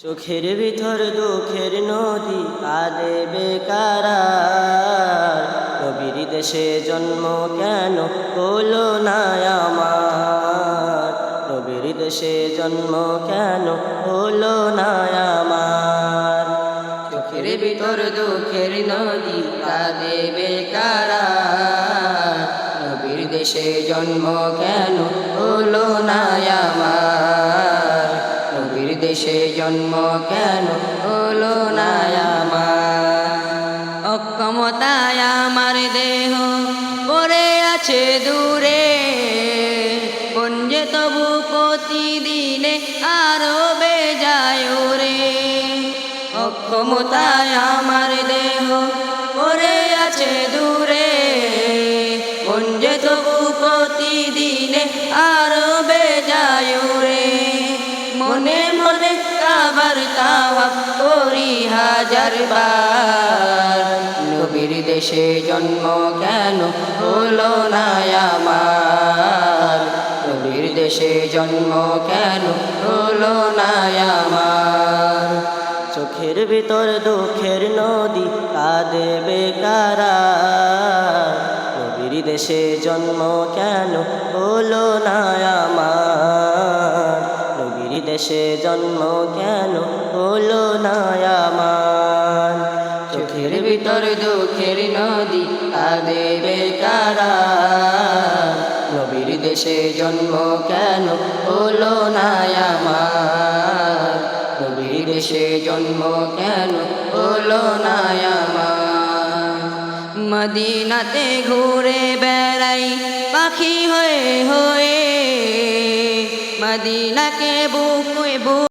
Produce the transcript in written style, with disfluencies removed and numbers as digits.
চোখের ভিতর দুঃখের নদী কাঁদে বেকারা। নবীর দেশে জন্ম কেন হলো না আমার? নবীর দেশে জন্ম কেন হলো না আমার? চোখের ভিতর দুঃখের নদী কাঁদে বেকারা। নবীর দেশে জন্ম কেন হলো না আমার? নবীর দেশে জন্ম কেন হলো না আমার? অক্ষমতায় আমার দেহ পড়ে আছে দূরে, মন যে তবু প্রতিদিনে আরো বেজায় রে। অক্ষমতায় আমার দেহ পড়ে আছে দূরে, মন যে তবু প্রতিদিনে আরো বেজায় রে। মনে মনে কাবার তাওয়াফ করি হাজার বার, নবীর দেশে জন্ম কেন হলো না আমার? নবীর দেশে জন্ম কেন হলো না আমার? চোখের ভিতর দুঃখের নদী কাঁদে বেকারা। নবীর দেশে জন্ম কেন হলো না আমার? নবীর দেশে জন্ম কেন হলো না আমার? চোখের ভিতর দুঃখের নদী কাঁদে বেকারা। নবীর দেশে জন্ম কেন হলো না আমার? নবীর দেশে জন্ম কেন হলো না আমার? মদিনাতে ঘুরে বেড়াই পাখি হয়ে হয়ে, মদিনাকে বুকে